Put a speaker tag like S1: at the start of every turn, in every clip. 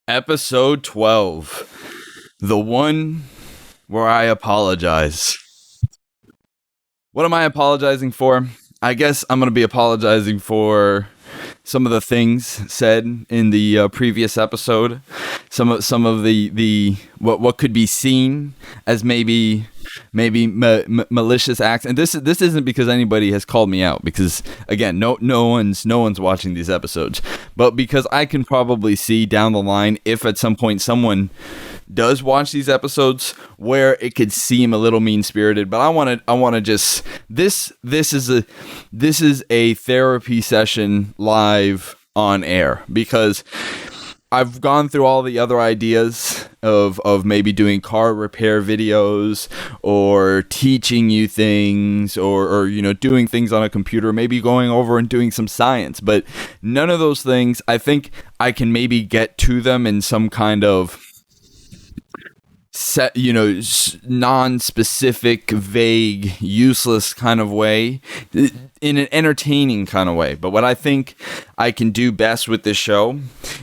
S1: Episode 12. The one where I apologize. What am I apologizing for? I guess I'm going to be apologizing for some of the things said in the previous episode. Some of the what could be seen as maybe malicious acts. And this isn't because anybody has called me out, because again, no one's watching these episodes, but because I can probably see down the line, if at some point someone does watch these episodes, where it could seem a little mean-spirited. But I want to just this is a therapy session live on air, because I've gone through all the other ideas of maybe doing car repair videos, or teaching you things, or doing things on a computer, maybe going over and doing some science. But none of those things, I think I can maybe get to them in some kind of set, non-specific, vague, useless kind of way, in an entertaining kind of way. But what I think I can do best with this show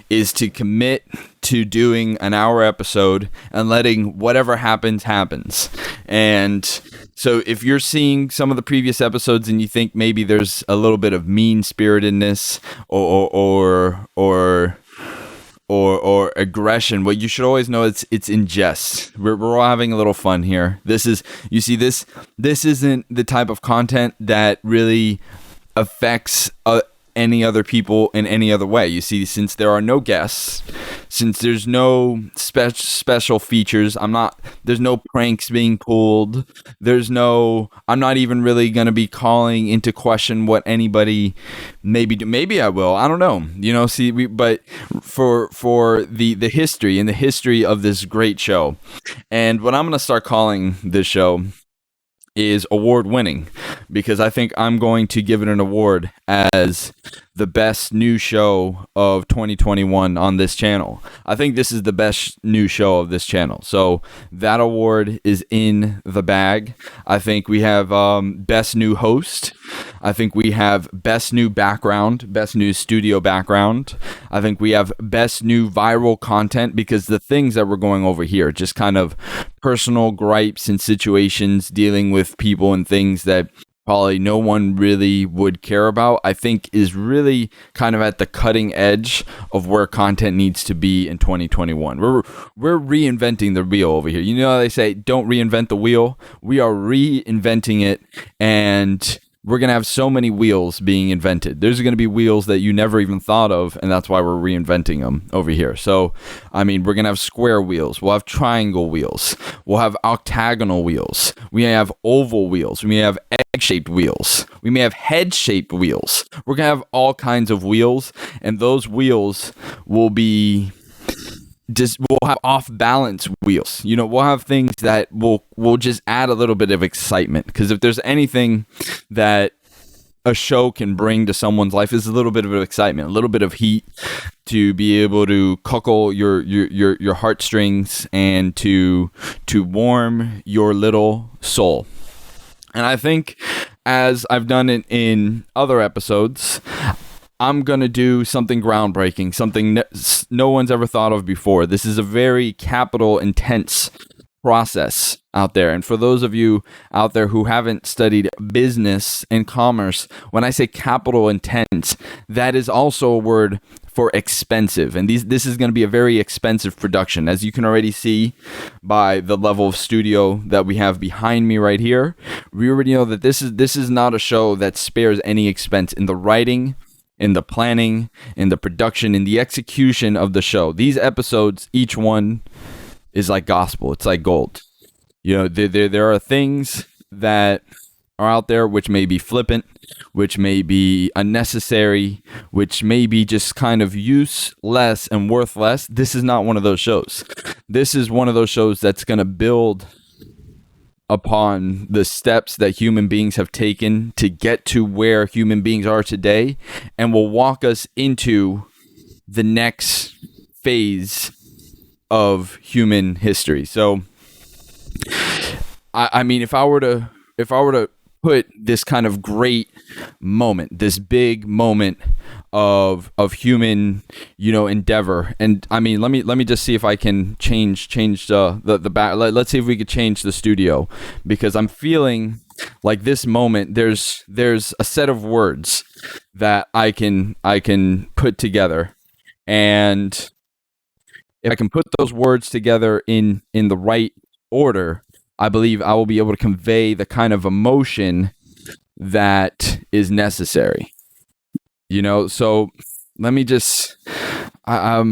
S1: is to commit to doing an hour episode and letting whatever happens. And so if you're seeing some of the previous episodes and you think maybe there's a little bit of mean-spiritedness or aggression, well, you should always know it's in jest. We're all having a little fun here. This isn't the type of content that really affects any other people in any other way. You see, since there are no guests, since there's no special features, there's no pranks being pulled. I'm not even really going to be calling into question what anybody maybe I will. I don't know. But for the history and the history of this great show, and what I'm going to start calling this show is award winning, because I think I'm going to give it an award as the best new show of 2021 on this channel. I think this is the best new show of this channel. So that award is in the bag. I think we have best new host. I think we have best new background, best new studio background. I think we have best new viral content, because the things that we're going over here, just kind of personal gripes and situations dealing with people and things that probably no one really would care about, I think is really kind of at the cutting edge of where content needs to be in 2021. We're reinventing the wheel over here. You know how they say, don't reinvent the wheel? We are reinventing it, and we're going to have so many wheels being invented. There's going to be wheels that you never even thought of, and that's why we're reinventing them over here. So, we're going to have square wheels. We'll have triangle wheels. We'll have octagonal wheels. We may have oval wheels. We may have egg-shaped wheels. We may have head-shaped wheels. We're going to have all kinds of wheels, and those wheels will be... we'll have off-balance wheels. We'll have things that will just add a little bit of excitement, because if there's anything that a show can bring to someone's life, is a little bit of excitement, a little bit of heat, to be able to cuddle your heartstrings and to warm your little soul. And I think, as I've done it in other episodes, I'm going to do something groundbreaking, something no one's ever thought of before. This is a very capital intense process out there. And for those of you out there who haven't studied business and commerce, when I say capital intense, that is also a word for expensive. And this is going to be a very expensive production, as you can already see by the level of studio that we have behind me right here. We already know that this is not a show that spares any expense in the writing, in the planning, in the production, in the execution of the show. These episodes, each one is like gospel. It's like gold. There are things that are out there which may be flippant, which may be unnecessary, which may be just kind of useless and worthless. This is not one of those shows. This is one of those shows that's going to build upon the steps that human beings have taken to get to where human beings are today, and will walk us into the next phase of human history. So, if I were to put this kind of great moment, this big moment of human, endeavor. And I mean, let me just see if I can change the back. Let's see if we could change the studio, because I'm feeling like this moment there's a set of words that I can put together, and if I can put those words together in the right order, I believe I will be able to convey the kind of emotion that is necessary. So let me just I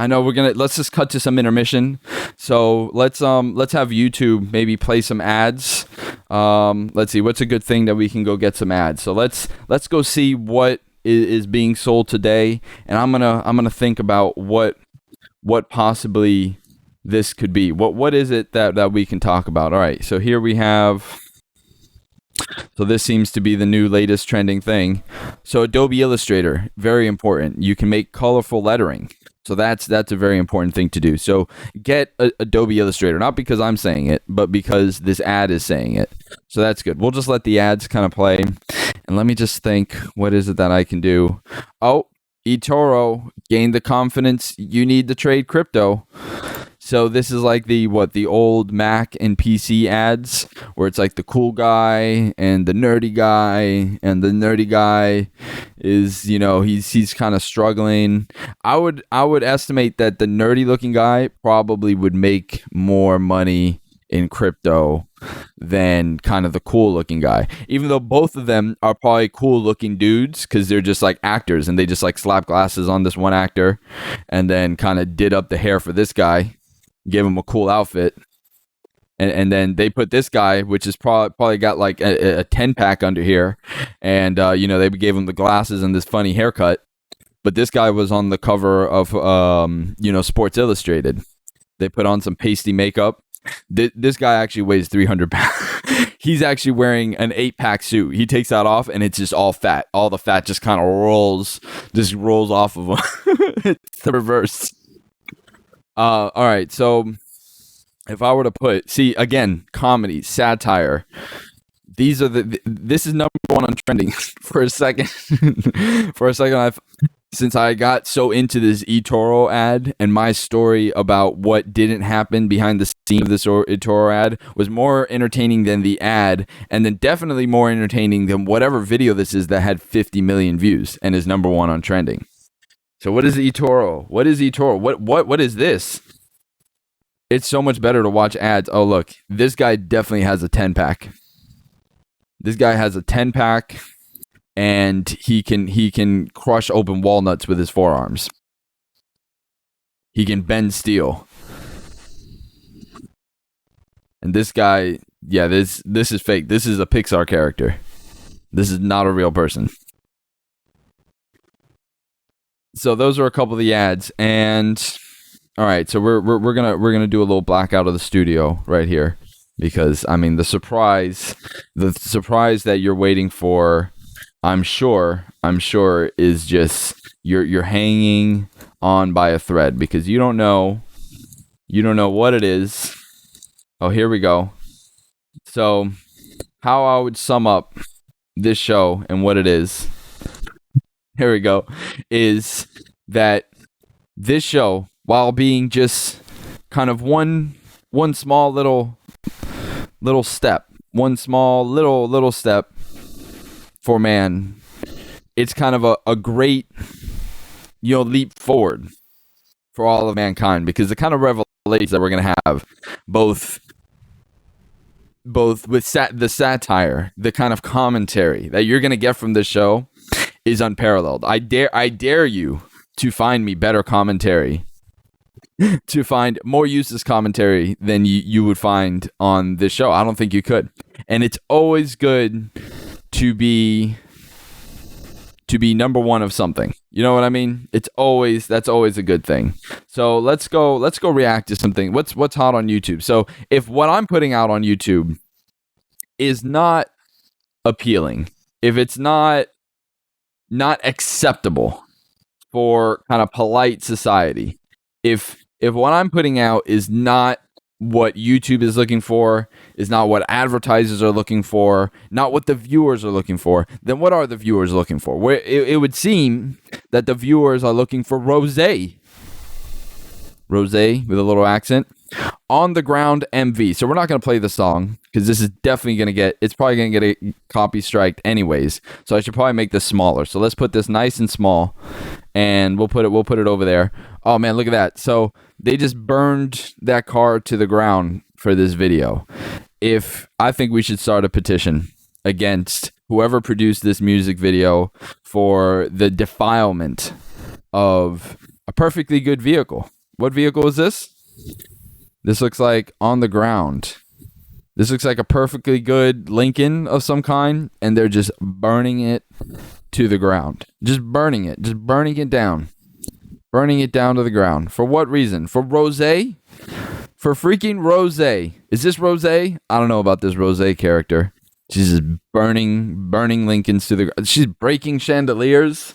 S1: know let's just cut to some intermission. So let's have YouTube maybe play some ads. Let's see what's a good thing that we can go get some ads. So let's go see what is being sold today, and I'm gonna think about what possibly this could be. What is it that we can talk about? All right, so here we have. So this seems to be the new latest trending thing. So Adobe Illustrator, very important. You can make colorful lettering. So that's a very important thing to do. So get Adobe Illustrator, not because I'm saying it, but because this ad is saying it. So that's good. We'll just let the ads kind of play. And let me just think, what is it that I can do? Oh, eToro, gain the confidence you need to trade crypto. So this is like the old Mac and PC ads, where it's like the cool guy and the nerdy guy, and the nerdy guy is, he's kind of struggling. I would estimate that the nerdy looking guy probably would make more money in crypto than kind of the cool looking guy, even though both of them are probably cool looking dudes, because they're just like actors, and they just like slap glasses on this one actor and then kind of did up the hair for this guy, give him a cool outfit, and then they put this guy, which is probably got like a 10-pack under here, and they gave him the glasses and this funny haircut, but this guy was on the cover of Sports Illustrated. They put on some pasty makeup. This guy actually weighs 300 pounds. He's actually wearing an 8-pack suit. He takes that off, and it's just all fat. All the fat just kind of rolls off of him. It's the reverse. All right, so if I were to see again, comedy, satire, this is number one on trending. For a second, since I got so into this eToro ad, and my story about what didn't happen behind the scene of this eToro ad was more entertaining than the ad, and then definitely more entertaining than whatever video this is that had 50 million views and is number one on trending. So what is eToro? What is eToro? What is this? It's so much better to watch ads. Oh, look, this guy definitely has a 10-pack. This guy has a 10-pack, and he can crush open walnuts with his forearms. He can bend steel. And this guy, yeah, this is fake. This is a Pixar character. This is not a real person. So those are a couple of the ads, and all right, so we're gonna do a little blackout of the studio right here, because I mean the surprise that you're waiting for, I'm sure is just you're hanging on by a thread, because you don't know what it is. Oh, here we go. So how I would sum up this show and what it is, here we go, is that this show, while being just kind of one small little step, one small little step for man, it's kind of a great leap forward for all of mankind, because the kind of revelations that we're going to have, both with the satire, the kind of commentary that you're going to get from this show is unparalleled. I dare you to find me better commentary, to find more useless commentary than you would find on this show. I don't think you could. And it's always good to be number one of something. You know what I mean? That's always a good thing. So let's go react to something. What's hot on YouTube? So if what I'm putting out on YouTube is not appealing, if it's not acceptable for kind of polite society, if what I'm putting out is not what YouTube is looking for, is not what advertisers are looking for, not what the viewers are looking for, then what are the viewers looking for? Where it would seem that the viewers are looking for rosé with a little accent. On the Ground MV. So we're not going to play the song because this is definitely going to get, it's probably going to get a copy striked anyways. So I should probably make this smaller. So let's put this nice and small, and we'll put it over there. Oh man, look at that. So they just burned that car to the ground for this video. I think we should start a petition against whoever produced this music video for the defilement of a perfectly good vehicle. What vehicle is this? This looks like On the Ground. This looks like a perfectly good Lincoln of some kind, and they're just burning it to the ground. Just burning it down. Burning it down to the ground. For what reason? For rosé? For freaking rosé. Is this rosé? I don't know about this rosé character. She's just burning Lincolns to the ground. She's breaking chandeliers.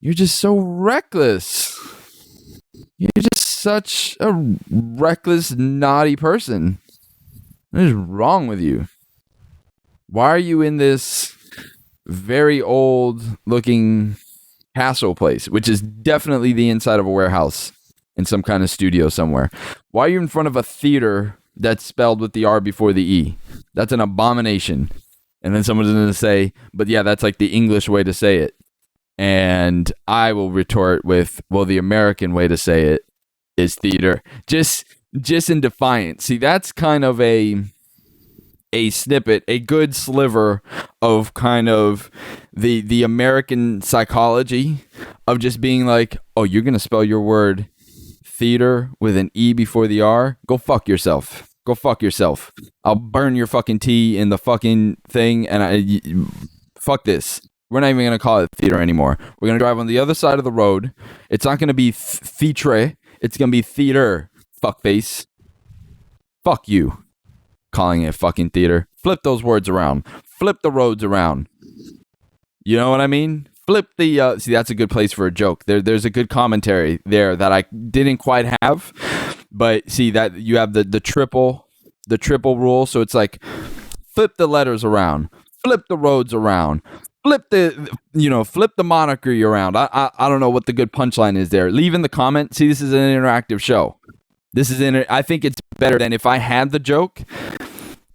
S1: You're just so reckless. You're just such a reckless, naughty person. What is wrong with you? Why are you in this very old-looking castle place, which is definitely the inside of a warehouse in some kind of studio somewhere? Why are you in front of a theater that's spelled with the R before the E? That's an abomination. And then someone's going to say, but yeah, that's like the English way to say it. And I will retort with, well, the American way to say it is theater. Just in defiance. See, that's kind of a snippet, a good sliver of kind of the American psychology of just being like, oh, you're going to spell your word theater with an E before the R? Go fuck yourself. Go fuck yourself. I'll burn your fucking tea in the fucking thing, and fuck this. We're not even going to call it theater anymore. We're going to drive on the other side of the road. It's not going to be theatre. It's going to be theater, fuckface. Fuck you. Calling it fucking theater. Flip those words around. Flip the roads around. You know what I mean? Flip the... see, that's a good place for a joke. There's a good commentary there that I didn't quite have. But see, that you have the triple rule. So it's like, flip the letters around. Flip the roads around. Flip the monarchy around. I don't know what the good punchline is there. Leave in the comment. See, this is an interactive show. I think it's better than if I had the joke.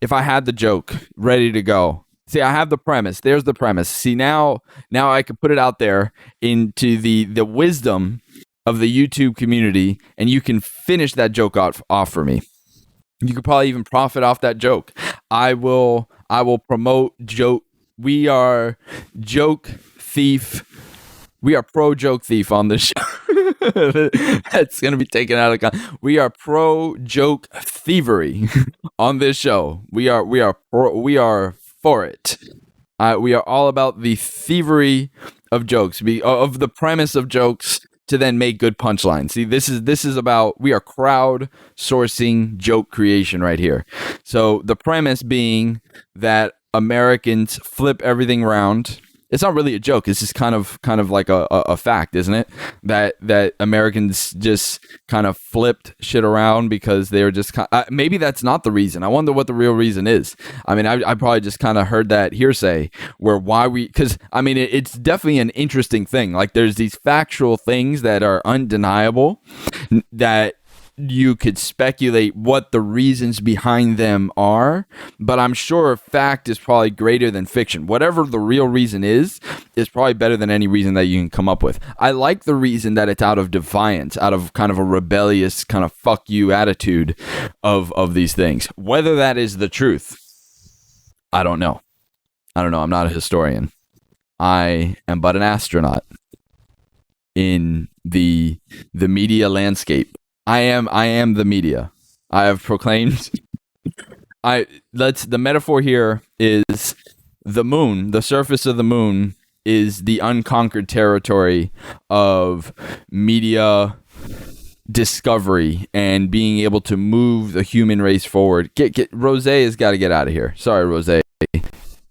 S1: If I had the joke ready to go. See, I have the premise. There's the premise. See, now I can put it out there into the wisdom of the YouTube community, and you can finish that joke off for me. You could probably even profit off that joke. I will promote joke. We are joke thief. We are pro joke thief on this show. That's going to be taken out of context. We are pro joke thievery on this show. We are for it. We are all about the thievery of jokes, of the premise of jokes to then make good punchlines. See, this is about, we are crowd sourcing joke creation right here. So the premise being that Americans flip everything around. It's not really a joke. It's just kind of like a fact, isn't it? That Americans just kind of flipped shit around because they were just maybe that's not the reason. I wonder what the real reason is. I mean, I probably just kind of heard that hearsay because I mean, it's definitely an interesting thing. Like there's these factual things that are undeniable that you could speculate what the reasons behind them are, but I'm sure fact is probably greater than fiction. Whatever the real reason is probably better than any reason that you can come up with. I like the reason that it's out of defiance, out of kind of a rebellious kind of fuck you attitude of these things. Whether that is the truth, I don't know. I'm not a historian. I am but an astronaut in the media landscape. I am the media. I have proclaimed. The metaphor here is the moon. The surface of the moon is the unconquered territory of media discovery and being able to move the human race forward. Rose has got to get out of here. Sorry, Rose.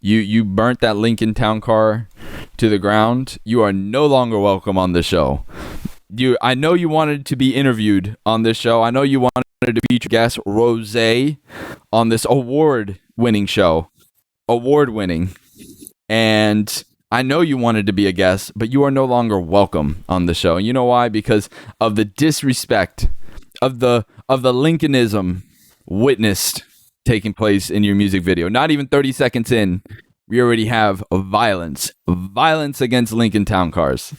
S1: You burnt that Lincoln Town car to the ground. You are no longer welcome on the show. I know you wanted to be interviewed on this show. I know you wanted to feature guest Rose on this award-winning show. Award-winning. And I know you wanted to be a guest, but you are no longer welcome on the show. And you know why? Because of the disrespect, of the Lincolnism witnessed taking place in your music video. Not even 30 seconds in, we already have violence against Lincoln Town Cars.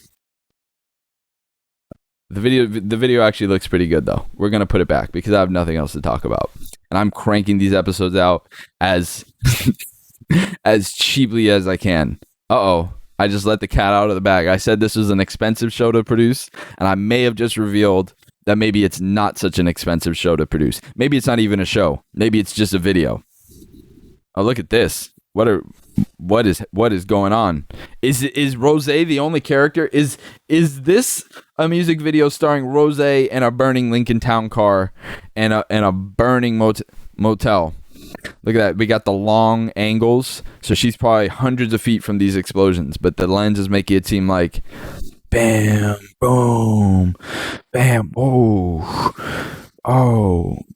S1: The video actually looks pretty good, though. We're gonna put it back because I have nothing else to talk about, and I'm cranking these episodes out as as cheaply as I can. I just let the cat out of the bag. I said this was an expensive show to produce, and I may have just revealed that maybe it's not such an expensive show to produce. Maybe it's not even a show. Maybe it's just a video. Oh, look at this. What is going on? Is Rose the only character? Is this a music video starring Rose and a burning Lincoln Town car and a burning motel? Look at that. We got the long angles, so she's probably hundreds of feet from these explosions, but the lenses make it seem like bam, boom, bam, oh,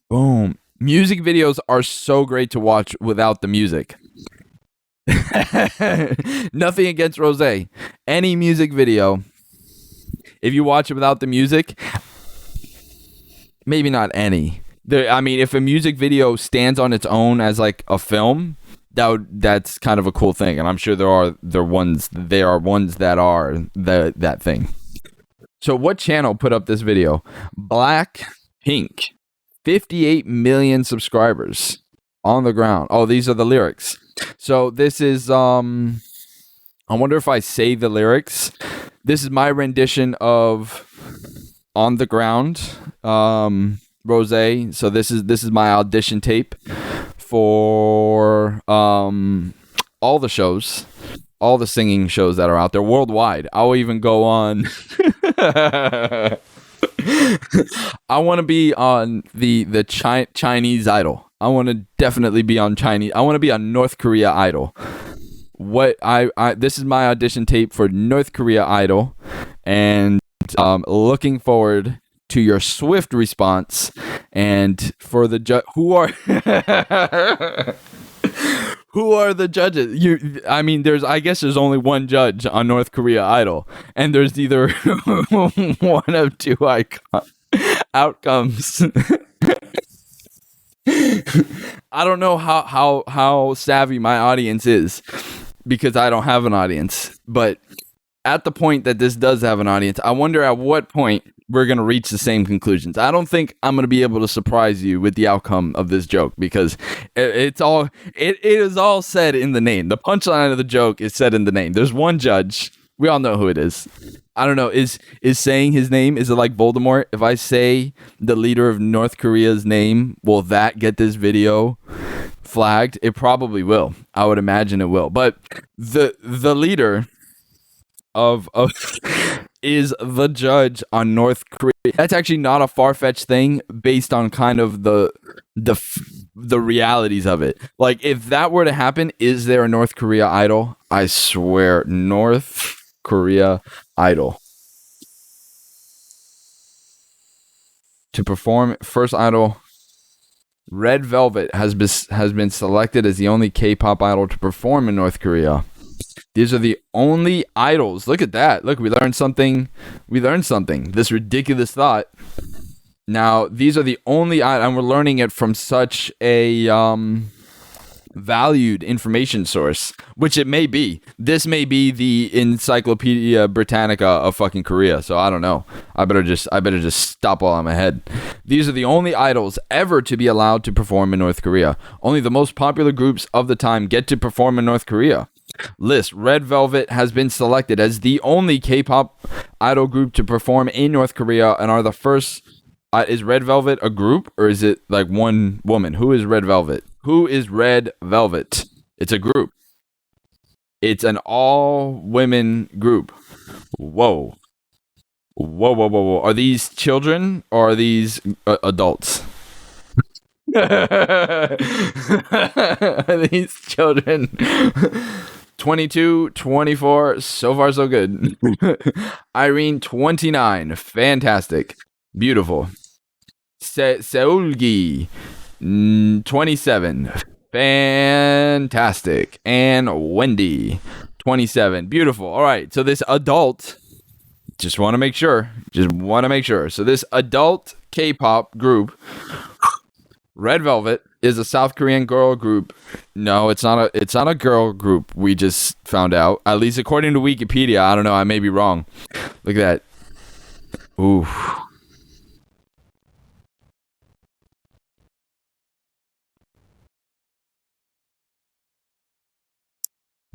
S1: boom. Music videos are so great to watch without the music. Nothing against Rose. Any music video, if you watch it without the music, maybe not any. If a music video stands on its own as like a film, that's kind of a cool thing, and I'm sure there are ones that are that thing. So, what channel put up this video? Blackpink, 58 million subscribers on the ground. Oh, these are the lyrics. So this is I wonder if I say the lyrics. This is my rendition of On the Ground, Rose. So this is my audition tape for all the shows, all the singing shows that are out there worldwide. I'll even go on I want to be on the Chinese Idol. I want to definitely be on Chinese. I want to be on North Korea Idol. This is my audition tape for North Korea Idol, and looking forward to your swift response. And for the who are who are the judges? I guess there's only one judge on North Korea Idol, and there's either one of two outcomes. I don't know how savvy my audience is, because I don't have an audience. But at the point that this does have an audience, I wonder at what point we're going to reach the same conclusions. I don't think I'm going to be able to surprise you with the outcome of this joke, because it is all said in the name. The punchline of the joke is said in the name. There's one judge. We all know who it is. I don't know. Is saying his name, is it like Voldemort? If I say the leader of North Korea's name, will that get this video flagged? It probably will. I would imagine it will. But the leader of is the judge on North Korea. That's actually not a far-fetched thing based on kind of the realities of it. Like, if that were to happen, is there a North Korea Idol? I swear, North Korea Idol. To perform first idol, Red Velvet has been selected as the only K-pop idol to perform in North Korea. These are the only idols. Look at that. Look, we learned something. This ridiculous thought. Now, these are the only idols, and we're learning it from such a valued information source, which it may be. This may be the Encyclopedia Britannica of fucking Korea. So I don't know. I better just stop while I'm ahead. These are the only idols ever to be allowed to perform in North Korea. Only the most popular groups of the time get to perform in North Korea. List: Red Velvet has been selected as the only K-pop idol group to perform in North Korea and are the first. Is Red Velvet a group, or is it like one woman? Who is Red Velvet? Who is Red Velvet? It's a group. It's an all-women group. Whoa. Are these children or are these adults? Are these children? 22, 24, so far so good. Irene, 29, fantastic, beautiful. Seulgi, 27. Fantastic. And Wendy, 27. Beautiful. All right. So this adult, just want to make sure. So this adult K-pop group, Red Velvet, is a South Korean girl group. No, it's not a girl group. We just found out. At least according to Wikipedia. I don't know. I may be wrong. Look at that. Ooh.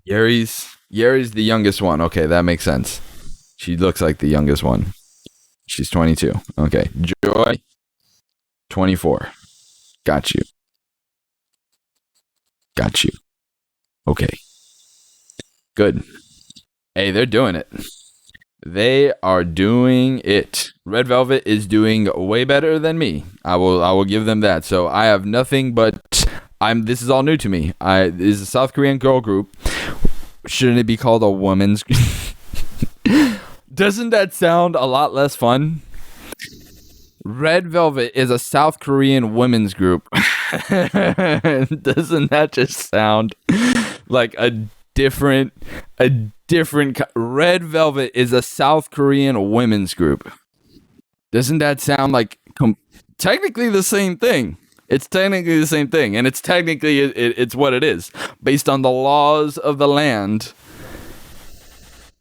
S1: Yeri's the youngest one. Okay, that makes sense. She looks like the youngest one. She's 22. Okay. Joy, 24. Got you. Okay. Good. Hey, they're doing it. They are doing it. Red Velvet is doing way better than me. I will give them that. So I have nothing but this is all new to me. This is a South Korean girl group. Shouldn't it be called a woman's Doesn't that sound a lot less fun? Red Velvet is a South Korean women's group. Doesn't that just sound like a different Red Velvet is a South Korean women's group. Doesn't that sound like technically the same thing? It's technically the same thing, and it's technically it's what it is based on the laws of the land.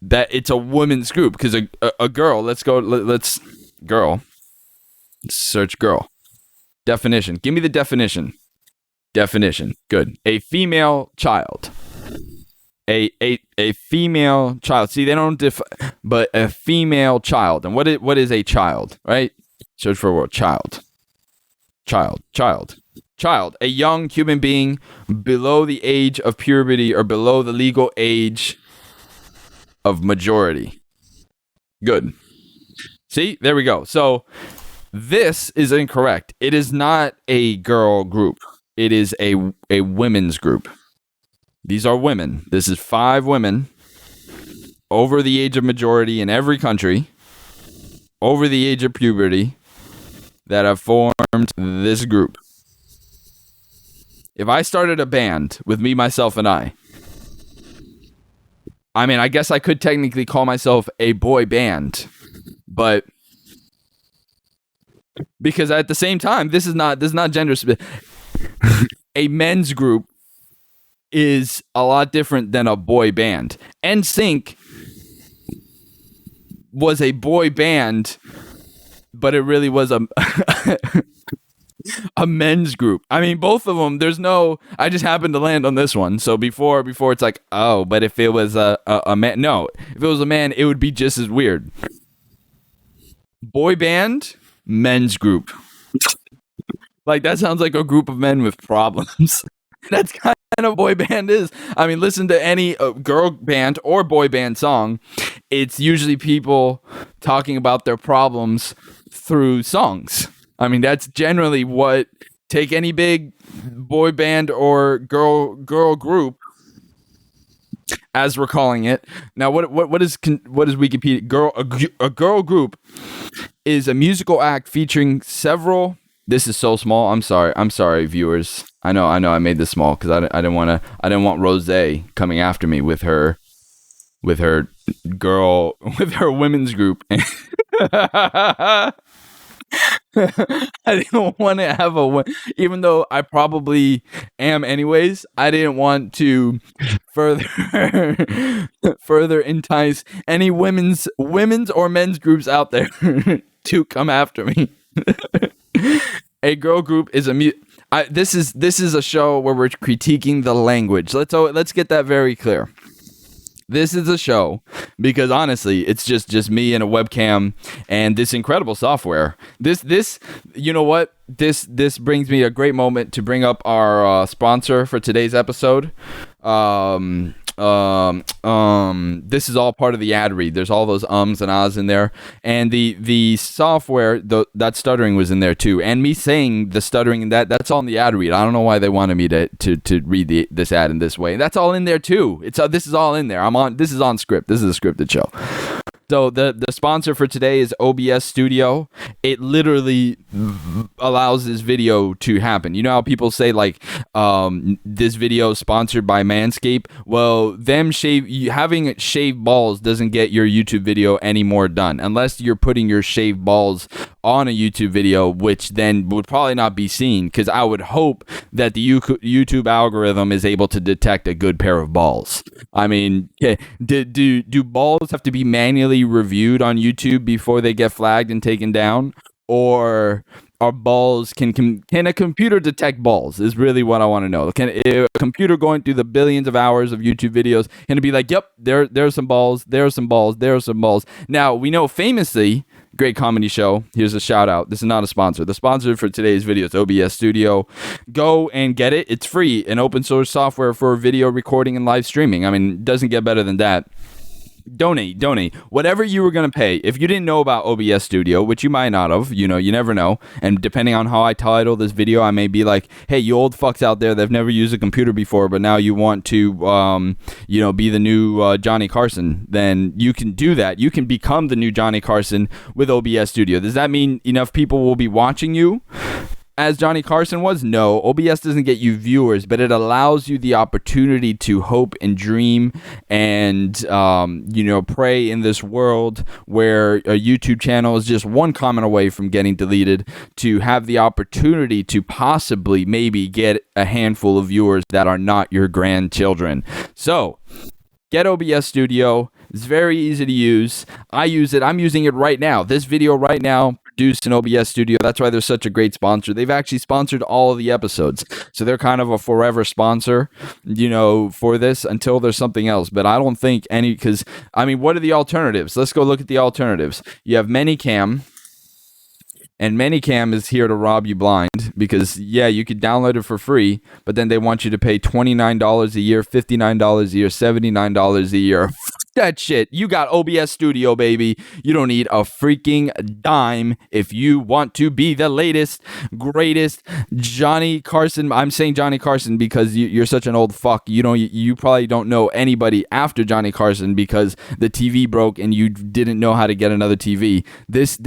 S1: That it's a women's group because a girl. Let's girl. Search girl. Definition. Give me the definition. Good. A female child. A female child. See, they don't but a female child. And what is a child, right? Search for a word. Child. A young human being below the age of puberty or below the legal age of majority. Good. See, there we go. So this is incorrect. It is not a girl group. It is a women's group. These are women. This is 5 women over the age of majority in every country, over the age of puberty, that have formed this group. If I started a band with me, myself, and I mean, I guess I could technically call myself a boy band, but because at the same time, this is not gender specific. A men's group is a lot different than a boy band. NSYNC was a boy band, but it really was a men's group. I mean, both of them. I just happened to land on this one. So before it's like, oh, but if it was a man, no, if it was a man, it would be just as weird. Boy band, men's group. Like that sounds like a group of men with problems. That's kind of boy band is. I mean, listen to any girl band or boy band song. It's usually people talking about their problems through songs. I mean, that's generally what. Take any big boy band or girl group, as we're calling it. Now, what is Wikipedia? A girl group is a musical act featuring several. This is so small. I'm sorry, viewers. I know. I made this small because I didn't want Rose coming after me with her women's group. I didn't want to have even though I probably am anyways. I didn't want to further entice any women's or men's groups out there to come after me. A girl group is this is a show where we're critiquing the language. Let's get that very clear. This is a show because honestly, it's just me and a webcam and this incredible software. This you know what? This brings me a great moment to bring up our sponsor for today's episode. This is all part of the ad read. There's all those ums and ahs in there, and the software, that stuttering was in there too, and me saying the stuttering and that's all in the ad read. I don't know why they wanted me to read this ad in this way. That's all in there too. This is all in there. This is on script. This is a scripted show. So the sponsor for today is OBS Studio. It literally allows this video to happen. You know how people say like this video is sponsored by Manscaped? Well, having shaved balls doesn't get your YouTube video any more done unless you're putting your shaved balls on a YouTube video, which then would probably not be seen, because I would hope that the YouTube algorithm is able to detect a good pair of balls. I mean, do balls have to be manually reviewed on YouTube before they get flagged and taken down? Or are balls, can a computer detect balls is really what I want to know. Can a computer going through the billions of hours of YouTube videos, can it be like, yep, there's some balls, there's some balls, there's some balls? Now, we know famously, great comedy show, here's a shout out, this is not a sponsor. The sponsor for today's video is OBS Studio. Go and get it. It's free, an open source software for video recording and live streaming. I mean, it doesn't get better than that. Donate whatever you were going to pay. If you didn't know about OBS Studio, which you might not have, you never know, and depending on how I title this video, I may be like, hey, you old fucks out there that have never used a computer before, but now you want to be the new Johnny Carson, then you can do that. You can become the new Johnny Carson with OBS Studio. Does that mean enough people will be watching you as Johnny Carson was? No, OBS doesn't get you viewers, but it allows you the opportunity to hope and dream and, pray in this world where a YouTube channel is just one comment away from getting deleted, to have the opportunity to possibly maybe get a handful of viewers that are not your grandchildren. So, get OBS Studio. It's very easy to use. I use it. I'm using it right now. This video right now, produced in OBS Studio. That's why they're such a great sponsor. They've actually sponsored all of the episodes. So they're kind of a forever sponsor, for this until there's something else. But I don't think because, what are the alternatives? Let's go look at the alternatives. You have Manycam. And Manycam is here to rob you blind because, yeah, you could download it for free, but then they want you to pay $29 a year, $59 a year, $79 a year. That shit. You got OBS Studio, baby. You don't need a freaking dime if you want to be the latest, greatest Johnny Carson. I'm saying Johnny Carson because you're such an old fuck. You probably don't know anybody after Johnny Carson because the TV broke and you didn't know how to get another TV. This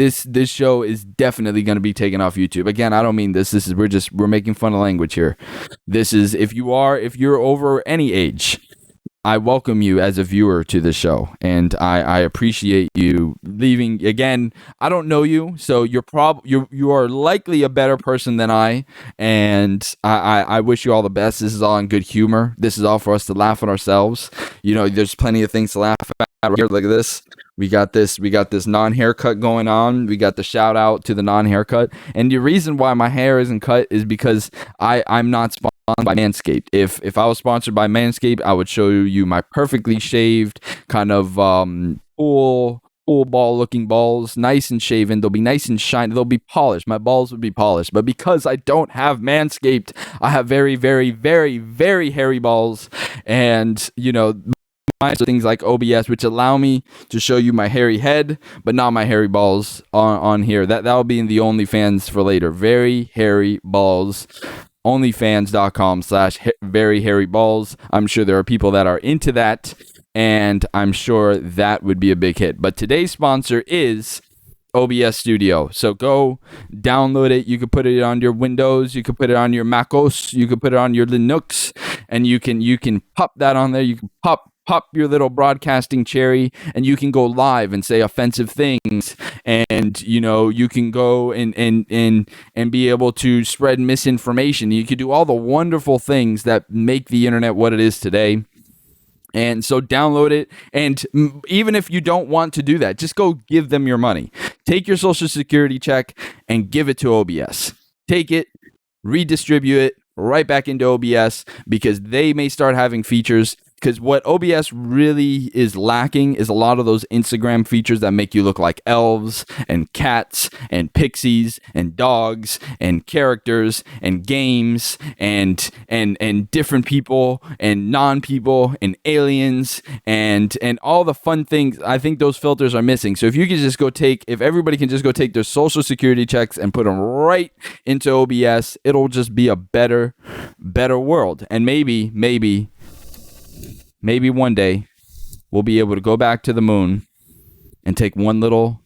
S1: show is definitely going to be taken off YouTube. Again, I don't mean this. We're making fun of language here. This is if you're over any age, I welcome you as a viewer to the show, and I appreciate you leaving. Again, I don't know you, so you are likely a better person than I, and I wish you all the best. This is all in good humor. This is all for us to laugh at ourselves. There's plenty of things to laugh at right here. Look at this. We got this non-haircut going on. We got the shout out to the non-haircut. And the reason why my hair isn't cut is because I'm not sponsored by Manscaped. If I was sponsored by Manscaped, I would show you my perfectly shaved kind of pool ball looking balls, nice and shaven. They'll be nice and shiny. They'll be polished. My balls would be polished. But because I don't have Manscaped, I have very, very, very, very hairy balls. And, things like OBS, which allow me to show you my hairy head, but not my hairy balls on here. That'll be in the OnlyFans for later. Very hairy balls. OnlyFans.com/very hairy balls. I'm sure there are people that are into that, and I'm sure that would be a big hit. But today's sponsor is OBS Studio. So go download it. You can put it on your Windows, you can put it on your MacOS, you can put it on your Linux, and you can pop that on there. You can pop your little broadcasting cherry, and you can go live and say offensive things, and you can go and be able to spread misinformation. You can do all the wonderful things that make the internet what it is today. And so download it, and even if you don't want to do that, just go give them your money. Take your social security check and give it to OBS. Take it, redistribute it right back into OBS, because they may start having features. Because what OBS really is lacking is a lot of those Instagram features that make you look like elves and cats and pixies and dogs and characters and games and different people and non-people and aliens and all the fun things. I think those filters are missing. So if everybody can just go take their social security checks and put them right into OBS, it'll just be a better world. And maybe one day we'll be able to go back to the moon and take one little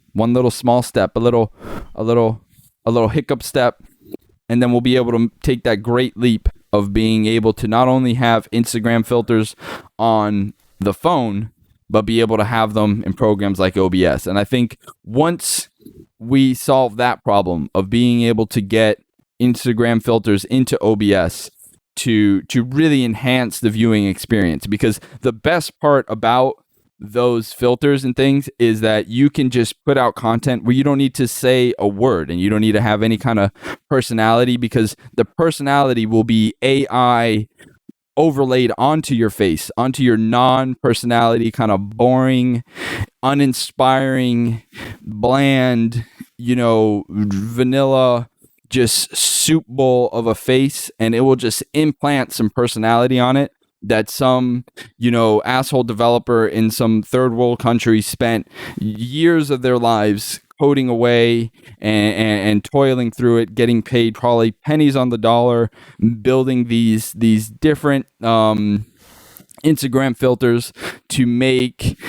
S1: small step, a little a little hiccup step, and then we'll be able to take that great leap of being able to not only have Instagram filters on the phone, but be able to have them in programs like OBS. And I think once we solve that problem of being able to get Instagram filters into OBS to really enhance the viewing experience, because the best part about those filters and things is that you can just put out content where you don't need to say a word and you don't need to have any kind of personality, because the personality will be AI overlaid onto your face, onto your non-personality, kind of boring, uninspiring, bland, vanilla, just soup bowl of a face, and it will just implant some personality on it that some, asshole developer in some third world country spent years of their lives coding away and toiling through it, getting paid probably pennies on the dollar, building these different Instagram filters to make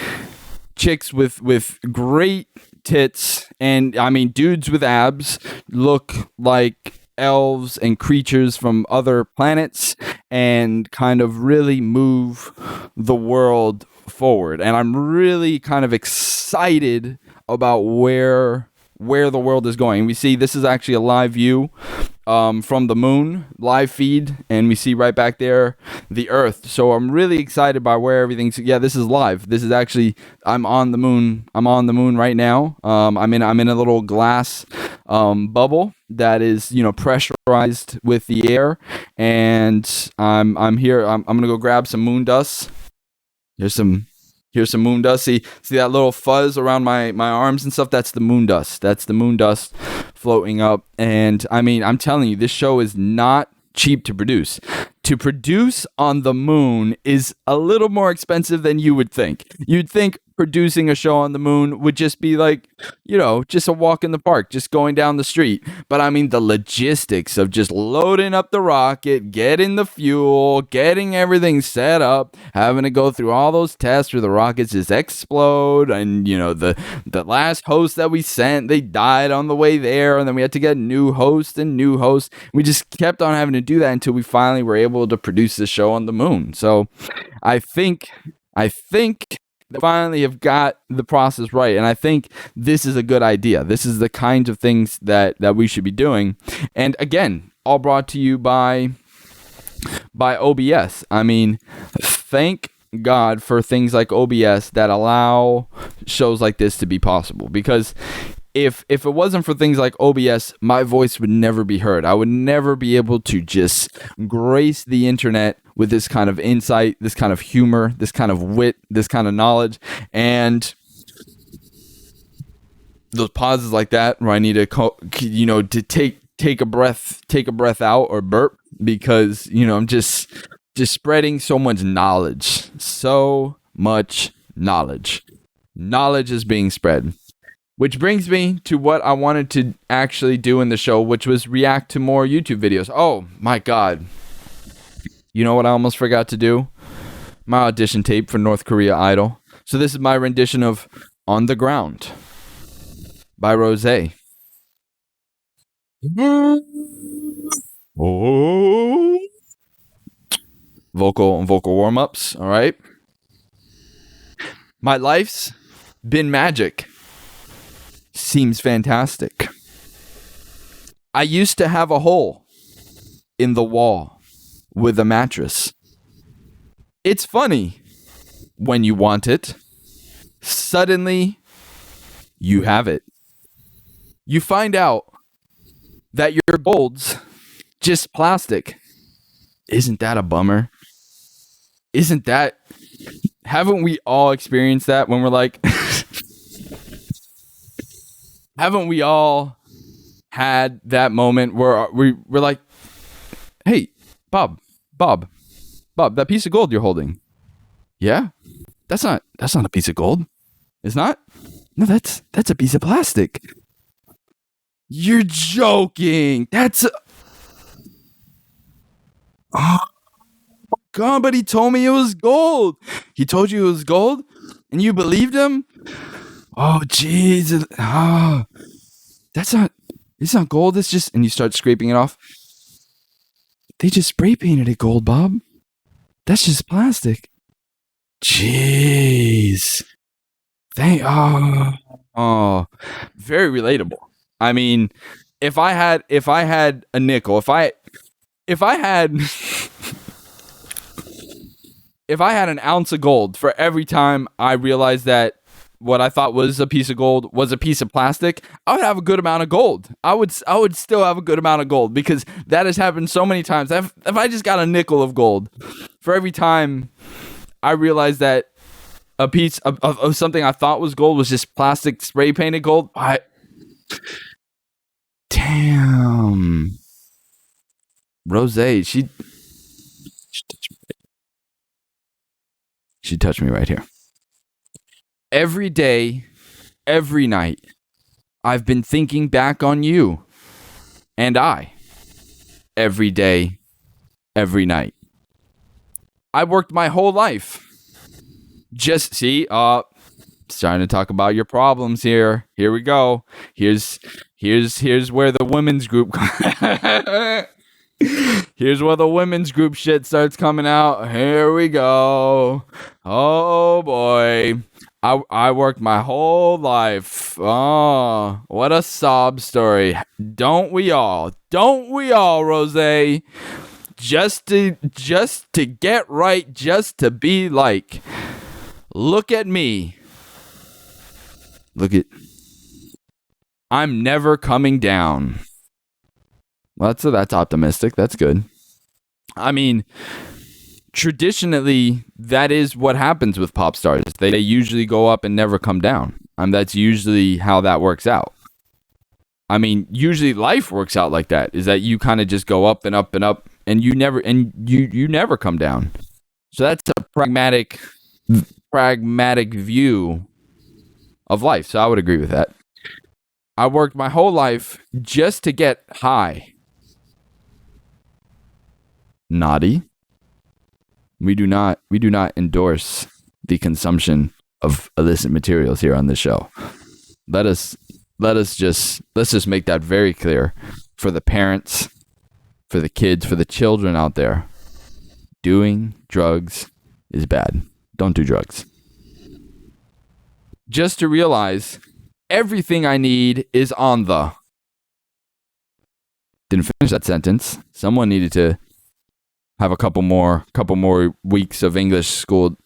S1: chicks with great tits, and I mean dudes with abs, look like elves and creatures from other planets, and kind of really move the world forward. And I'm really kind of excited about where the world is going. We see this is actually a live view from the moon, live feed, and we see right back there the Earth. So I'm really excited by where everything's. Yeah, this is live. This is actually, I'm on the moon. I'm on the moon right now. I'm in a little glass bubble that is pressurized with the air, and I'm here. I'm gonna go grab some moon dust. Here's some moon dust. See that little fuzz around my arms and stuff? That's the moon dust. That's the moon dust floating up. And I mean, I'm telling you, this show is not cheap to produce. To produce on the moon is a little more expensive than you would think. You'd think producing a show on the moon would just be like, just a walk in the park, just going down the street. But I mean, the logistics of just loading up the rocket, getting the fuel, getting everything set up, having to go through all those tests where the rockets just explode. And, the last host that we sent, they died on the way there. And then we had to get new hosts and new hosts. We just kept on having to do that until we finally were able to produce the show on the moon. So I think they finally have got the process right, and I think this is a good idea. This is the kinds of things that we should be doing. And again, all brought to you by OBS. I mean, thank God for things like OBS that allow shows like this to be possible, because if it wasn't for things like OBS, my voice would never be heard. I would never be able to just grace the internet with this kind of insight, this kind of humor, this kind of wit, this kind of knowledge. And those pauses like that where I need to, to take a breath out or burp, because, I'm just spreading so much knowledge. So much knowledge. Knowledge is being spread. Which brings me to what I wanted to actually do in the show, which was react to more YouTube videos. Oh my God. You know what I almost forgot to do? My audition tape for North Korea Idol. So this is my rendition of On the Ground by Rose. Oh. Vocal warm-ups, all right? My life's been magic. Seems fantastic. I used to have a hole in the wall with a mattress. It's funny when you want it. Suddenly, you have it. You find out that your gold's just plastic. Isn't that a bummer? Haven't we all experienced that when we're like... Haven't we all had that moment where we're like, hey, Bob, that piece of gold you're holding. Yeah? That's not a piece of gold. It's not? No, that's a piece of plastic. You're joking. Oh, God, but he told me it was gold. He told you it was gold? And you believed him? Oh, Jesus. Oh, that's not. It's not gold. It's just. And you start scraping it off. They just spray painted it gold, Bob. That's just plastic. Jeez. Oh, very relatable. I mean, if I had a nickel, if I had if I had an ounce of gold for every time I realized that what I thought was a piece of gold was a piece of plastic, I would have a good amount of gold. I would still have a good amount of gold because that has happened so many times. If I just got a nickel of gold for every time I realized that a piece of something I thought was gold was just plastic spray painted gold, damn. Rose, she touched me right here. Every day, every night, I've been thinking back on you and every day, every night. I worked my whole life. Just see, starting to talk about your problems here. Here we go. Here's where the women's group Here's where the women's group shit starts coming out. Here we go. Oh boy. I worked my whole life. Oh, what a sob story. Don't we all? Don't we all, Rose? Just to get right, just to be like, look at me. I'm never coming down. Well, that's optimistic. That's good. I mean, traditionally, that is what happens with pop stars. They usually go up and never come down. That's usually how that works out. I mean, usually life works out like that. Is that you kind of just go up and up and up, and you never come down. So that's a pragmatic view of life. So I would agree with that. I worked my whole life just to get high. Naughty. We do not endorse the consumption of illicit materials here on this show. Let's just make that very clear for the parents, for the kids, for the children out there. Doing drugs is bad. Don't do drugs. Just to realize everything I need is on the. Didn't finish that sentence. Someone needed to have a couple more weeks of English school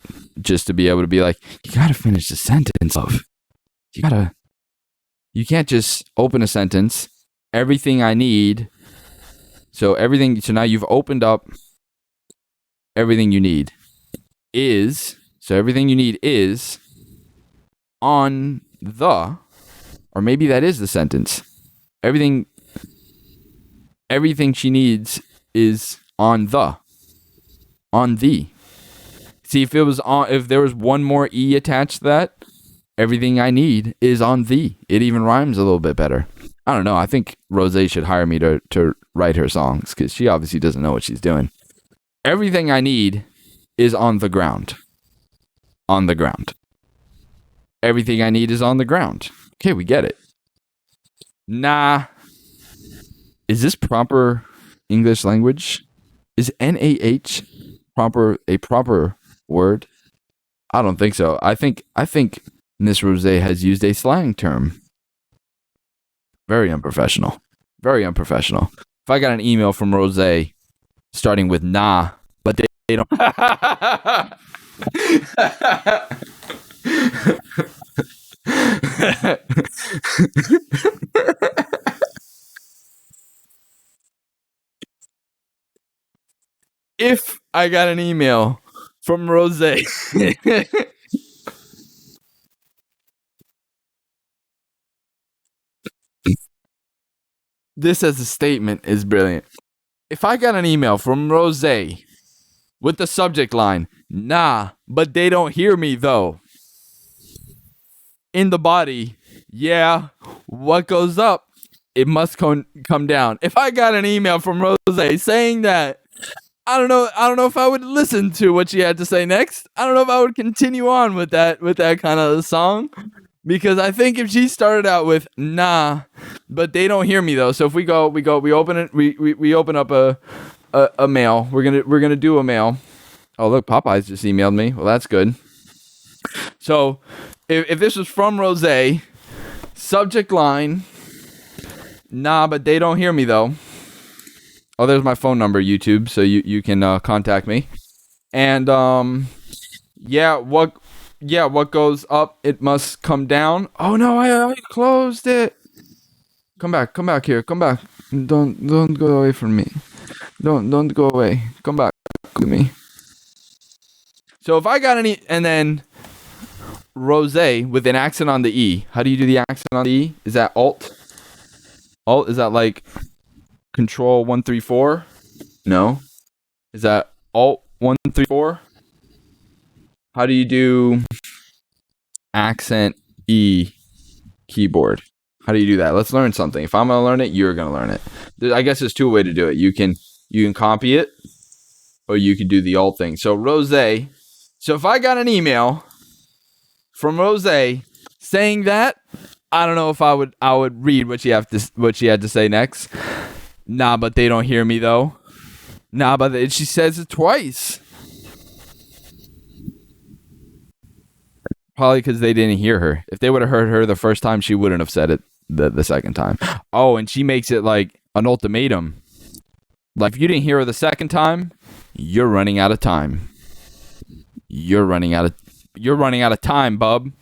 S1: just to be able to be like, you gotta finish the sentence of. You can't just open a sentence. Everything I need. So now you've opened up everything you need is. So everything you need is on the, or maybe that is the sentence. Everything she needs is on the. See, if there was one more E attached to that, everything I need is on the. It even rhymes a little bit better. I don't know. I think Rose should hire me to write her songs because she obviously doesn't know what she's doing. Everything I need is on the ground. On the ground. Everything I need is on the ground. Okay, we get it. Nah. Is this proper English language? Is NAH a proper word? I don't think so. I think Miss Rose has used a slang term. Very unprofessional. Very unprofessional. If I got an email from Rose starting with nah, but they don't. If I got an email from Rose this as a statement is brilliant. If I got an email from Rose with the subject line, nah, but they don't hear me though. In the body, yeah, what goes up, it must come down. If I got an email from Rose saying that, I don't know if I would listen to what she had to say next. I don't know if I would continue on with that kind of song. Because I think if she started out with nah, but they don't hear me though. So if we open it, we open up a mail. We're gonna do a mail. Oh look, Popeyes just emailed me. Well, that's good. So if this was from Rose, subject line, nah, but they don't hear me though. Oh, there's my phone number, YouTube, so you can contact me. And what goes up, it must come down. Oh no, I closed it. Come back here, come back. Don't go away from me. Don't go away. Come back to me. So if I got any, and then Rose with an accent on the E. How do you do the accent on the E? Is that Alt? Alt? Is that like Control 134? No. Is that Alt 134? How do you do accent E keyboard? How do you do that? Let's learn something. If I'm gonna learn it, you're gonna learn it. I guess there's two ways to do it. You can copy it, or you can do the Alt thing. So Rose. So if I got an email from Rose saying that, I don't know if I would read what she had to say next. Nah, but they don't hear me though. Nah, but she says it twice. Probably because they didn't hear her. If they would have heard her the first time, she wouldn't have said it the second time. Oh, and she makes it like an ultimatum. Like if you didn't hear her the second time, you're running out of time. You're running out of time, bub.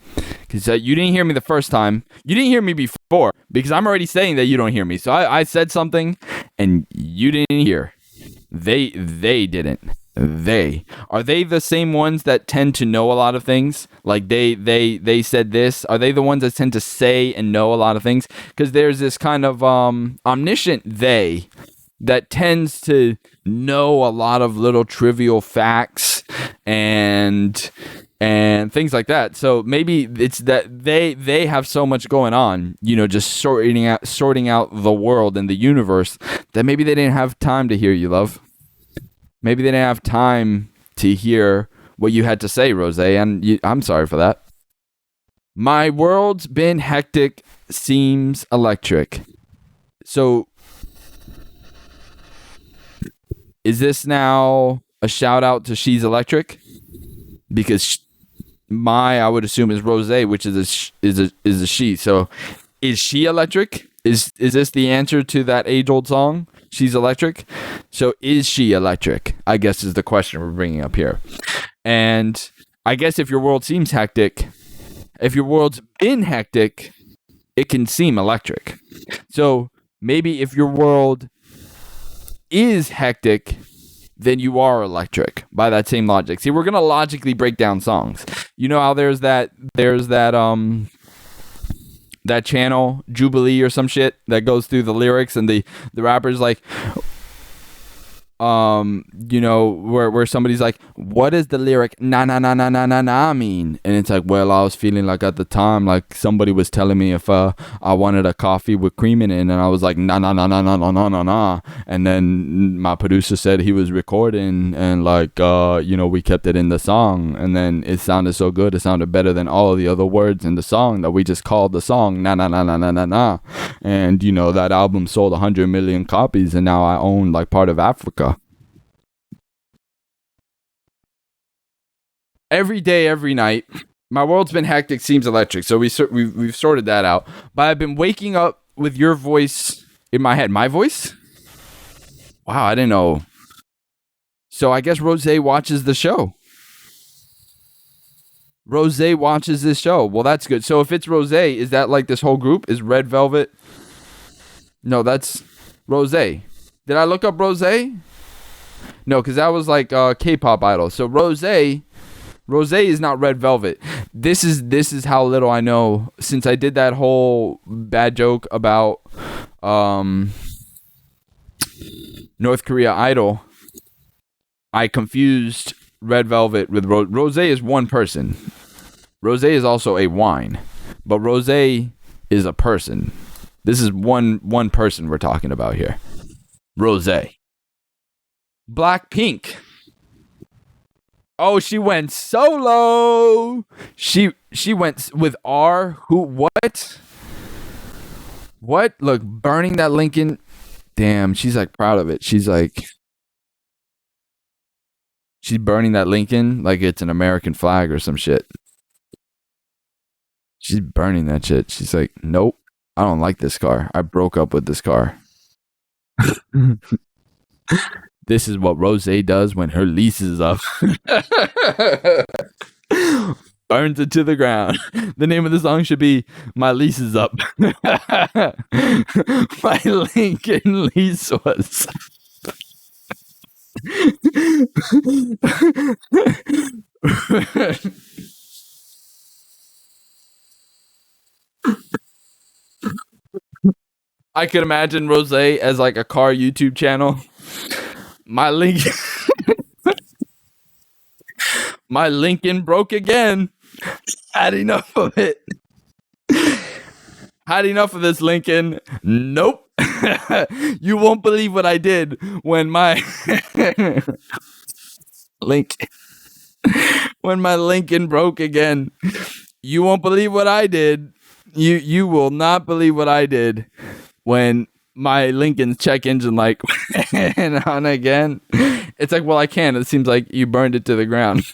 S1: Because you didn't hear me the first time. You didn't hear me before. Because I'm already saying that you don't hear me. So I said something and you didn't hear. They didn't. Are they the same ones that tend to know a lot of things? Like they said this. Are they the ones that tend to say and know a lot of things? Because there's this kind of omniscient they that tends to know a lot of little trivial facts and things like that. So maybe it's that they have so much going on, just sorting out the world and the universe, that maybe they didn't have time to hear you, love. Maybe they didn't have time to hear what you had to say, Rose, and I'm sorry for that. My world's been hectic, seems electric. So is this now a shout out to She's Electric? Because I would assume is Rose, which is a she. So is she electric? Is this the answer to that age-old song? She's electric. So is she electric? I guess is the question we're bringing up here. And I guess if your world seems hectic, if your world's been hectic, it can seem electric. So maybe if your world is hectic, then you are electric by that same logic. See, we're going to logically break down songs. You know how there's that channel, Jubilee or some shit, that goes through the lyrics and the rapper's like, where somebody's like, what does the lyric na na na na na na na mean? And it's like, well, I was feeling like at the time like somebody was telling me if I wanted a coffee with cream in it, and I was like na na na na na na na na na, and then my producer said he was recording, and like we kept it in the song, and then it sounded so good, it sounded better than all of the other words in the song that we just called the song na na na na na na na, and that album sold 100 million copies, and now I own like part of Africa. Every day, every night, my world's been hectic, seems electric. So we've sorted that out. But I've been waking up with your voice in my head. My voice? Wow, I didn't know. So I guess Rose watches the show. Rose watches this show. Well, that's good. So if it's Rose, is that like this whole group? Is Red Velvet? No, that's Rose. Did I look up Rose? No, because that was like K-pop idol. So Rose is not Red Velvet. This is how little I know, since I did that whole bad joke about North Korea Idol. I confused Red Velvet with Rose. Rose is one person. Rose is also a wine, but Rose is a person. This is one person we're talking about here. Rose. Blackpink. Oh, she went solo. She went with R. Who? What? What? Look, burning that Lincoln. Damn, she's like proud of it. She's burning that Lincoln like it's an American flag or some shit. She's burning that shit. She's like, nope, I don't like this car. I broke up with this car. This is what Rose does when her lease is up. Burns it to the ground. The name of the song should be "My Lease Is Up." My Lincoln lease was. I could imagine Rose as like a car YouTube channel. My Lincoln, my Lincoln broke again. Had enough of it. Had enough of this, Lincoln. Nope. You won't believe what I did when my Lincoln, when my Lincoln broke again. You won't believe what I did. You will not believe what I did when my Lincoln's check engine light went on again. It's like, well, I can't. It seems like you burned it to the ground.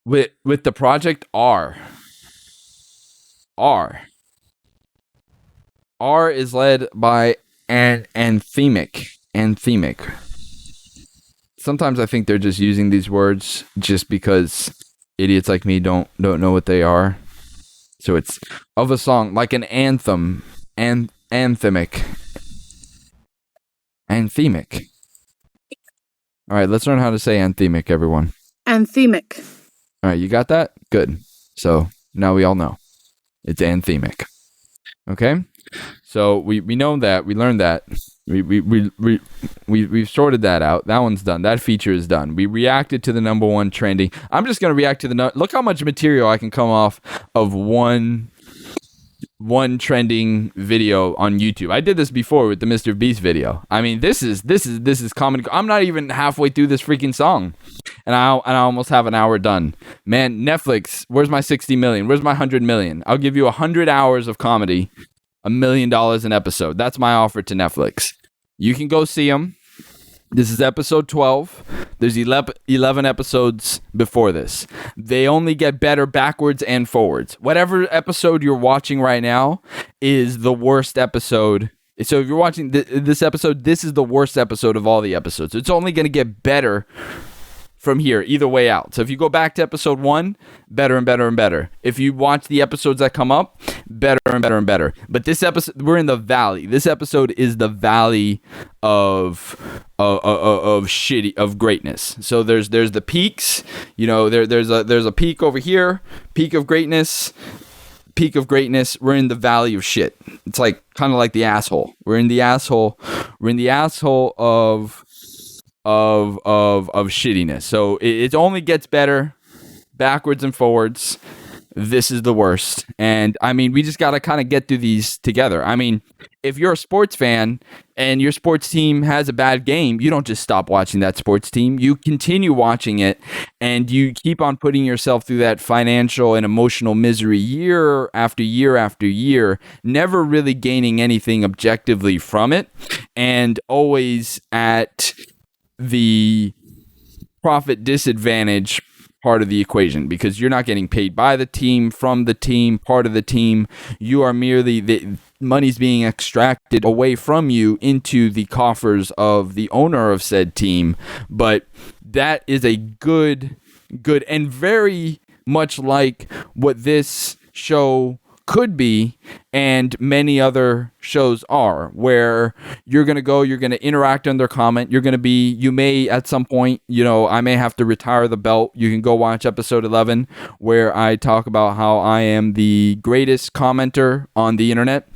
S1: With the project R is led by an anthemic. Sometimes I think they're just using these words just because idiots like me don't know what they are. So it's of a song like an anthem, anthemic. All right, let's learn how to say anthemic, everyone.
S2: Anthemic.
S1: All right, you got that? Good. So now we all know. It's anthemic. Okay? So we know that. We learned that. We've sorted that out. That one's done. That feature is done. We reacted to the number one trending. I'm just going to react to look how much material I can come off of one trending video on YouTube. I did this before with the Mr. Beast video. I mean, this is common. I'm not even halfway through this freaking song, and I almost have an hour done. Man, Netflix, where's my 60 million? Where's my 100 million? I'll give you 100 hours of comedy, $1 million an episode. That's my offer to Netflix. You can go see them. This is episode 12. There's 11 episodes before this. They only get better backwards and forwards. Whatever episode you're watching right now is the worst episode. So if you're watching this episode, this is the worst episode of all the episodes. It's only going to get better from here, either way out. So if you go back to episode 1, better and better and better. If you watch the episodes that come up, better and better and better. But this episode, we're in the valley. This episode is the valley of shitty, of greatness. So there's the peaks. You know, there's a peak over here, peak of greatness. We're in the valley of shit. It's like kind of like the asshole. We're in the asshole of shittiness. So it only gets better backwards and forwards. This is the worst. And I mean, we just got to kind of get through these together. I mean, if you're a sports fan and your sports team has a bad game, you don't just stop watching that sports team. You continue watching it, and you keep on putting yourself through that financial and emotional misery year after year after year, never really gaining anything objectively from it, and always at the profit disadvantage part of the equation, because you're not getting paid by the team, from the team, part of the team. You are merely, the money's being extracted away from you into the coffers of the owner of said team. But that is a good and very much like what this show could be, and many other shows are, where you're going to interact on their comment. You may at some point, I may have to retire the belt. You can go watch episode 11 where I talk about how I am the greatest commenter on the internet.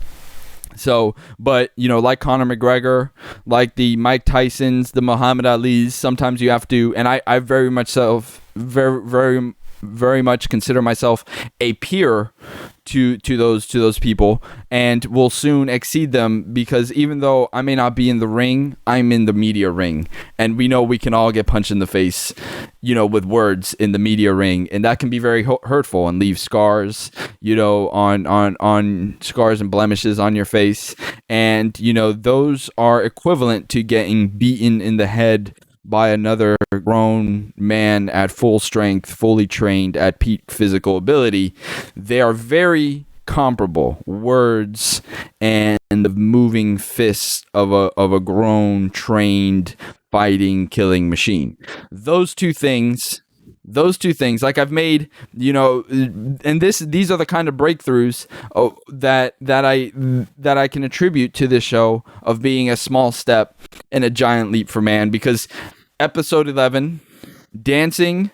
S1: So, but, like Conor McGregor, like the Mike Tysons, the Muhammad Alis, sometimes you have to, and I very much consider myself a peer to those people, and will soon exceed them, because even though I may not be in the ring, I'm in the media ring, and we know we can all get punched in the face, with words in the media ring, and that can be very hurtful and leave scars, on scars and blemishes on your face, and those are equivalent to getting beaten in the head by another grown man at full strength, fully trained at peak physical ability. They are very comparable. Words and the moving fists of a grown, trained, fighting, killing machine. Those two things, like I've made, and these are the kind of breakthroughs that I can attribute to this show of being a small step and a giant leap for man. Because episode 11, dancing,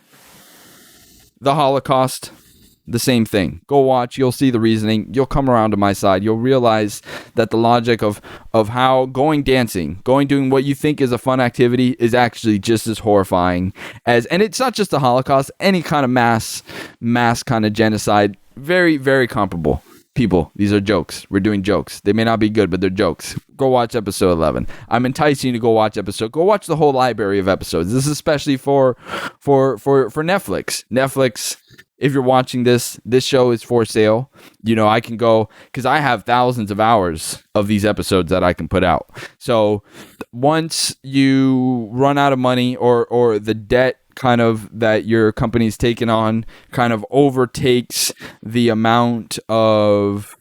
S1: the Holocaust, the same thing. Go watch, you'll see the reasoning, you'll come around to my side, you'll realize that the logic of how doing what you think is a fun activity is actually just as horrifying and it's not just the Holocaust, any kind of mass kind of genocide. Very, very comparable. People, these are jokes. We're doing jokes. They may not be good, but they're jokes. Go watch episode 11. I'm enticing you to go watch Go watch the whole library of episodes. This is especially for Netflix. Netflix, if you're watching this show is for sale. I can go, because I have thousands of hours of these episodes that I can put out. So once you run out of money or the debt kind of that your company's taken on kind of overtakes the amount of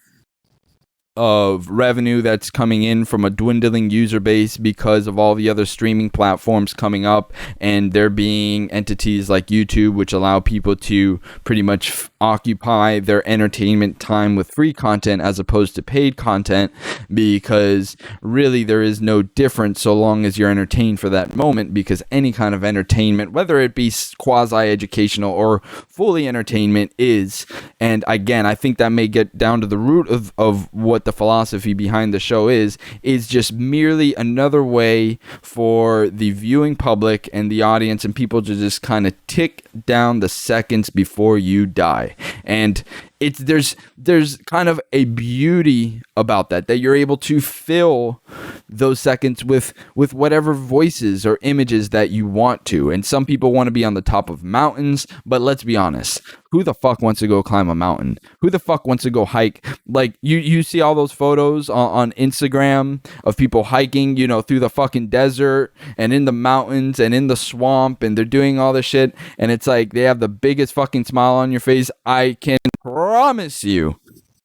S1: revenue that's coming in from a dwindling user base because of all the other streaming platforms coming up, and there being entities like YouTube which allow people to pretty much occupy their entertainment time with free content as opposed to paid content, because really there is no difference so long as you're entertained for that moment, because any kind of entertainment, whether it be quasi-educational or fully entertainment, is. And again, I think that may get down to the root of what the philosophy behind the show is just merely another way for the viewing public and the audience and people to just kind of tick down the seconds before you die. And there's kind of a beauty about that you're able to fill those seconds with whatever voices or images that you want to. And some people want to be on the top of mountains, but let's be honest, who the fuck wants to go climb a mountain? Who the fuck wants to go hike? Like you see all those photos on Instagram of people hiking, through the fucking desert and in the mountains and in the swamp, and they're doing all this shit, and it's like they have the biggest fucking smile on your face. I can promise you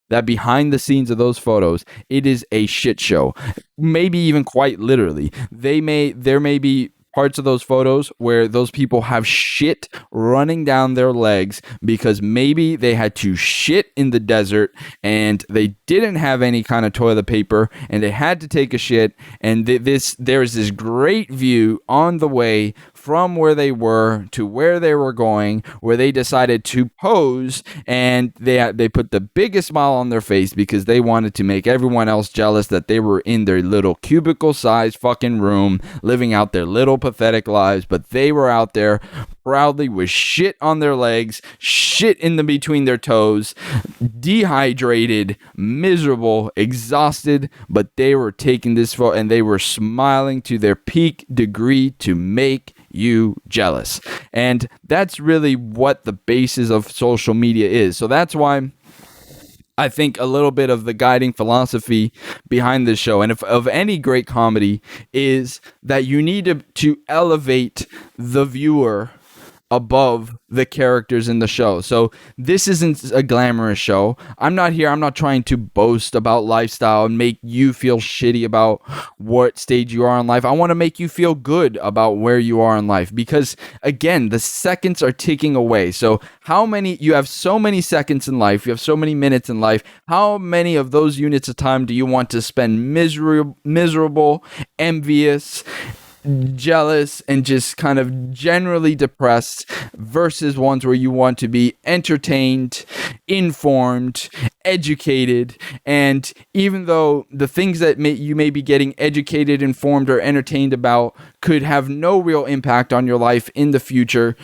S1: that behind the scenes of those photos, it is a shit show. Maybe even quite literally. There may be parts of those photos where those people have shit running down their legs because maybe they had to shit in the desert and they didn't have any kind of toilet paper and they had to take a shit, and there's this great view on the way from where they were to where they were going, where they decided to pose, and they put the biggest smile on their face because they wanted to make everyone else jealous that they were in their little cubicle-sized fucking room living out their little pathetic lives, but they were out there proudly with shit on their legs, shit in the between their toes, dehydrated, miserable, exhausted, but they were taking this photo and they were smiling to their peak degree to make you jealous. And that's really what the basis of social media is. So that's why I think a little bit of the guiding philosophy behind this show, and of any great comedy, is that you need to elevate the viewer above the characters in the show. So this isn't a glamorous show. I'm not trying to boast about lifestyle and make you feel shitty about what stage you are in life. I want to make you feel good about where you are in life, because again, the seconds are ticking away. So you have so many seconds in life, you have so many minutes in life. How many of those units of time do you want to spend miserable, envious, jealous, and just kind of generally depressed, versus ones where you want to be entertained, informed, educated? And even though the things that you may be getting educated, informed, or entertained about could have no real impact on your life in the future,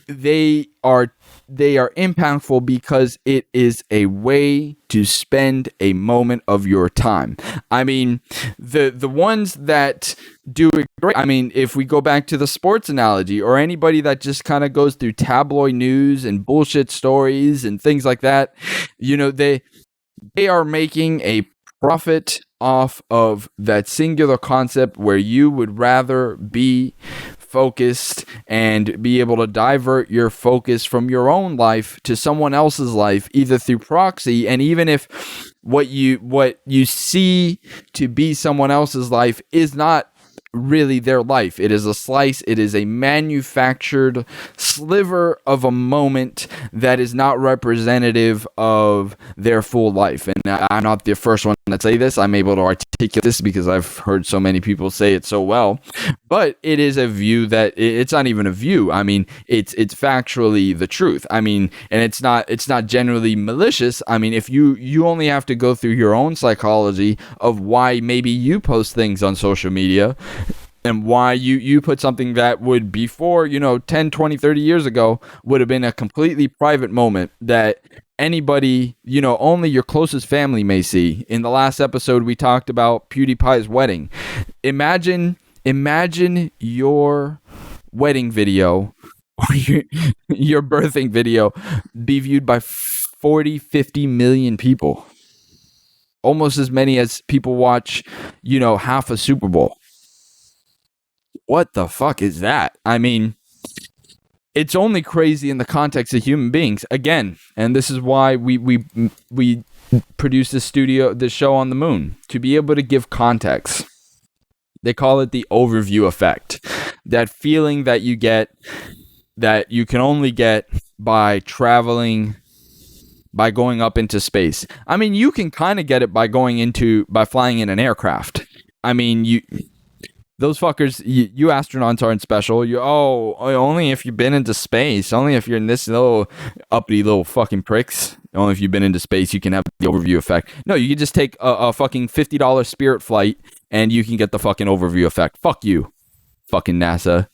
S1: they are they are impactful because it is a way to spend a moment of your time. I mean, the ones that do it great. I mean, if we go back to the sports analogy, or anybody that just kind of goes through tabloid news and bullshit stories and things like that, they are making a profit off of that singular concept where you would rather be focused and be able to divert your focus from your own life to someone else's life, either through proxy. And even if what you see to be someone else's life is not really their life, it is a slice, it is a manufactured sliver of a moment that is not representative of their full life. And I'm not the first one to say this. I'm able to articulate this because I've heard so many people say it so well. But it is a view that it's not even a view. I mean, it's factually the truth. I mean, and it's not generally malicious. I mean, if you only have to go through your own psychology of why maybe you post things on social media, and why you put something that would before, 10, 20, 30 years ago would have been a completely private moment that anybody, only your closest family may see. In the last episode, we talked about PewDiePie's wedding. Imagine your wedding video or your birthing video be viewed by 40, 50 million people. Almost as many as people watch, half a Super Bowl. What the fuck is that? I mean, it's only crazy in the context of human beings. Again, and this is why we produce this show on the moon, to be able to give context. They call it the overview effect. That feeling that you get, that you can only get by traveling, by going up into space. I mean, you can kind of get it by flying in an aircraft. I mean, those fuckers, you astronauts aren't special. Only if you've been into space. Only if you're in this little uppity little fucking pricks. Only if you've been into space, you can have the overview effect. No, you can just take a fucking $50 Spirit flight and you can get the fucking overview effect. Fuck you. Fucking NASA.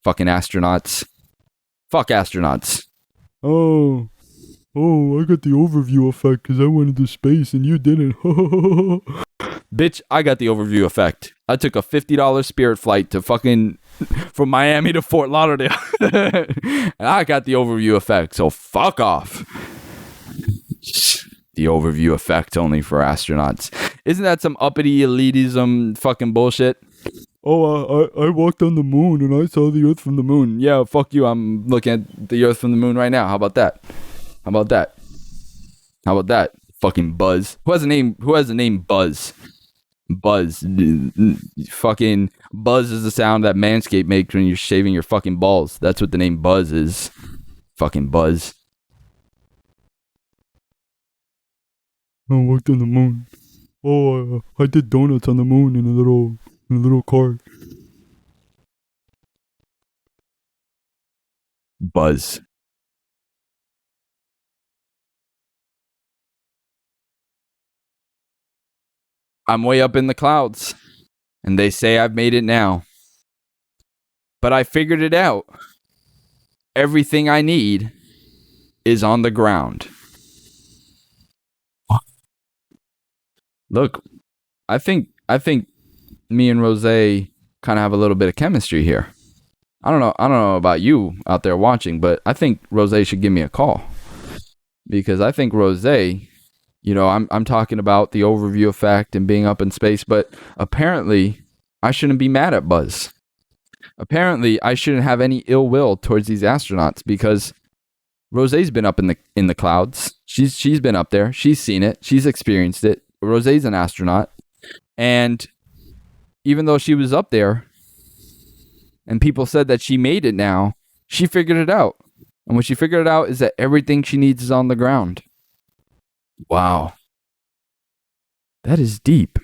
S1: Fucking astronauts. Fuck astronauts.
S2: Oh, I got the overview effect because I went into space and you didn't.
S1: Bitch, I got the overview effect. I took a $50 Spirit flight to fucking from Miami to Fort Lauderdale. And I got the overview effect, so fuck off. The overview effect only for astronauts. Isn't that some uppity elitism fucking bullshit?
S2: Oh, I walked on the moon and I saw the Earth from the moon.
S1: Yeah, fuck you. I'm looking at the Earth from the moon right now. How about that? Fucking Buzz. Who has the name Buzz? Buzz. Fucking Buzz is the sound that Manscaped makes when you're shaving your fucking balls. That's what the name Buzz is. Fucking Buzz.
S2: I walked on the moon. Oh, I did donuts on the moon in a little cart.
S1: Buzz. I'm way up in the clouds, and they say I've made it now. But I figured it out. Everything I need is on the ground. Look, I think me and Rose kind of have a little bit of chemistry here. I don't know about you out there watching, but I think Rose should give me a call. Because I think Rose, I'm talking about the overview effect and being up in space, but apparently I shouldn't be mad at Buzz. Apparently I shouldn't have any ill will towards these astronauts because Rose's been up in the clouds. She's been up there. She's seen it. She's experienced it. Rose's an astronaut. And even though she was up there and people said that she made it now, she figured it out. And what she figured out is that everything she needs is on the ground. Wow. That is deep.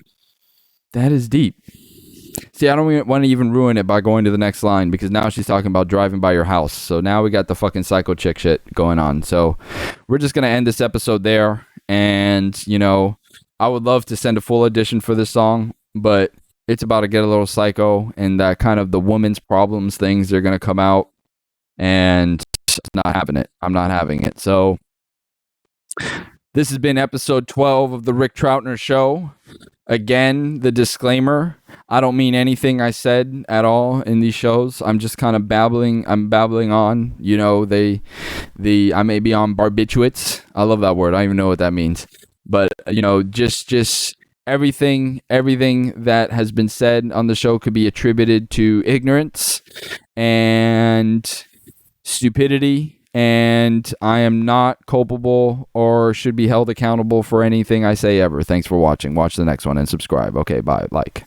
S1: See, I don't want to even ruin it by going to the next line because now she's talking about driving by your house. So now we got the fucking psycho chick shit going on. So we're just going to end this episode there. And, I would love to send a full edition for this song, but it's about to get a little psycho and that kind of the woman's problems things are going to come out. And not having it. I'm not having it. So this has been episode 12 of the Rick Troutner Show. Again, the disclaimer, I don't mean anything I said at all in these shows. I'm just kind of babbling. I'm babbling on. You know, I may be on barbiturates. I love that word. I don't even know what that means. But, you know, just everything that has been said on the show could be attributed to ignorance and stupidity. And I am not culpable or should be held accountable for anything I say ever. Thanks for watching. Watch the next one and subscribe. Okay, bye. Like.